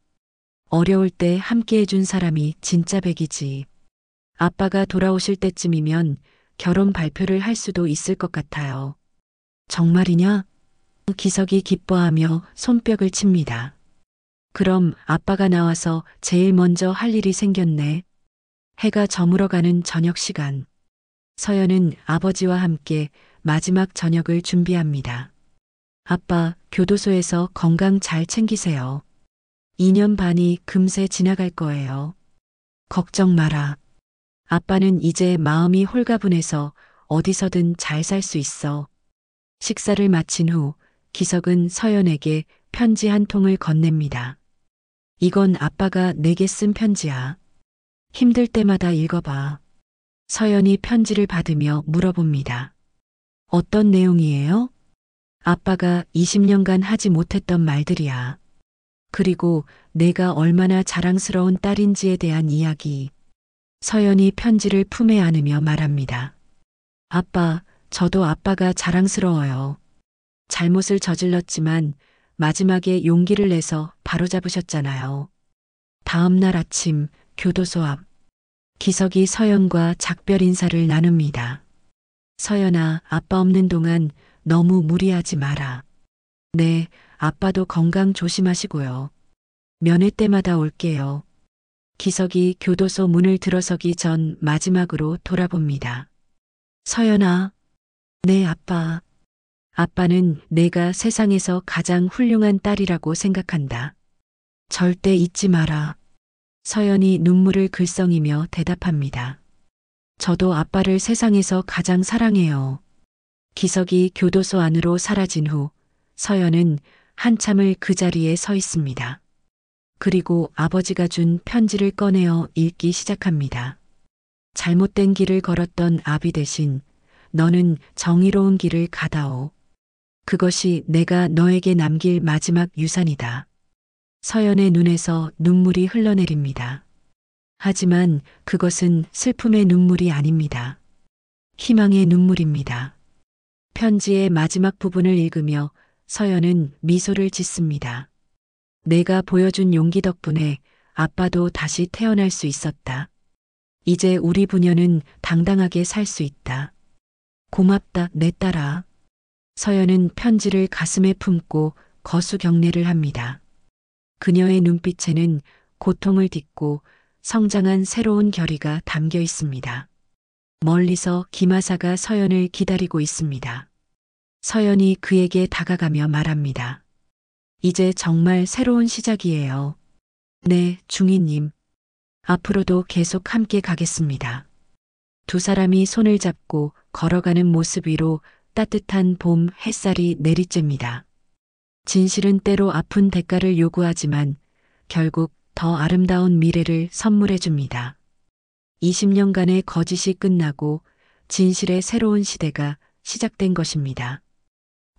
Speaker 1: 어려울 때 함께 해준 사람이 진짜 백이지. 아빠가 돌아오실 때쯤이면 결혼 발표를 할 수도 있을 것 같아요. 정말이냐? 기석이 기뻐하며 손뼉을 칩니다. 그럼 아빠가 나와서 제일 먼저 할 일이 생겼네. 해가 저물어가는 저녁 시간. 서연은 아버지와 함께 마지막 저녁을 준비합니다. 아빠, 교도소에서 건강 잘 챙기세요. 2년 반이 금세 지나갈 거예요. 걱정 마라. 아빠는 이제 마음이 홀가분해서 어디서든 잘 살 수 있어. 식사를 마친 후 기석은 서연에게 편지 한 통을 건넵니다. 이건 아빠가 내게 쓴 편지야. 힘들 때마다 읽어봐. 서연이 편지를 받으며 물어봅니다. 어떤 내용이에요? 아빠가 20년간 하지 못했던 말들이야. 그리고 내가 얼마나 자랑스러운 딸인지에 대한 이야기. 서연이 편지를 품에 안으며 말합니다. 아빠, 저도 아빠가 자랑스러워요. 잘못을 저질렀지만 마지막에 용기를 내서 바로잡으셨잖아요. 다음 날 아침 교도소 앞 기석이 서연과 작별 인사를 나눕니다. 서연아, 아빠 없는 동안 너무 무리하지 마라. 네, 아빠도 건강 조심하시고요. 면회 때마다 올게요. 기석이 교도소 문을 들어서기 전 마지막으로 돌아봅니다. 서연아. 네, 아빠. 아빠는 내가 세상에서 가장 훌륭한 딸이라고 생각한다. 절대 잊지 마라. 서연이 눈물을 글썽이며 대답합니다. 저도 아빠를 세상에서 가장 사랑해요. 기석이 교도소 안으로 사라진 후 서연은 한참을 그 자리에 서 있습니다. 그리고 아버지가 준 편지를 꺼내어 읽기 시작합니다. 잘못된 길을 걸었던 아비 대신 너는 정의로운 길을 가다오. 그것이 내가 너에게 남길 마지막 유산이다. 서연의 눈에서 눈물이 흘러내립니다. 하지만 그것은 슬픔의 눈물이 아닙니다. 희망의 눈물입니다. 편지의 마지막 부분을 읽으며 서연은 미소를 짓습니다. 내가 보여준 용기 덕분에 아빠도 다시 태어날 수 있었다. 이제 우리 부녀는 당당하게 살 수 있다. 고맙다, 내 딸아. 서연은 편지를 가슴에 품고 거수 경례를 합니다. 그녀의 눈빛에는 고통을 딛고 성장한 새로운 결의가 담겨 있습니다. 멀리서 김하사가 서연을 기다리고 있습니다. 서연이 그에게 다가가며 말합니다. 이제 정말 새로운 시작이에요. 네, 중이님. 앞으로도 계속 함께 가겠습니다. 두 사람이 손을 잡고 걸어가는 모습 위로 따뜻한 봄 햇살이 내리쬐입니다. 진실은 때로 아픈 대가를 요구하지만 결국 더 아름다운 미래를 선물해 줍니다. 20년간의 거짓이 끝나고 진실의 새로운 시대가 시작된 것입니다.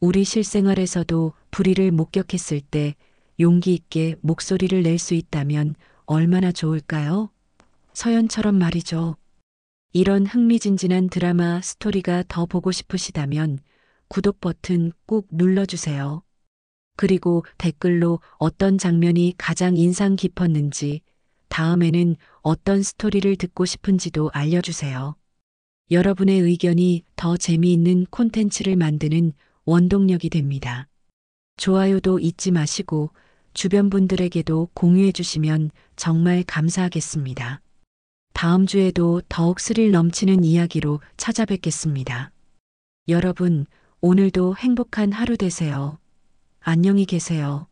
Speaker 1: 우리 실생활에서도 불의를 목격했을 때 용기 있게 목소리를 낼 수 있다면 얼마나 좋을까요? 서연처럼 말이죠. 이런 흥미진진한 드라마 스토리가 더 보고 싶으시다면 구독 버튼 꾹 눌러주세요. 그리고 댓글로 어떤 장면이 가장 인상 깊었는지, 다음에는 어떤 스토리를 듣고 싶은지도 알려주세요. 여러분의 의견이 더 재미있는 콘텐츠를 만드는 원동력이 됩니다. 좋아요도 잊지 마시고 주변 분들에게도 공유해 주시면 정말 감사하겠습니다. 다음 주에도 더욱 스릴 넘치는 이야기로 찾아뵙겠습니다. 여러분, 오늘도 행복한 하루 되세요. 안녕히 계세요.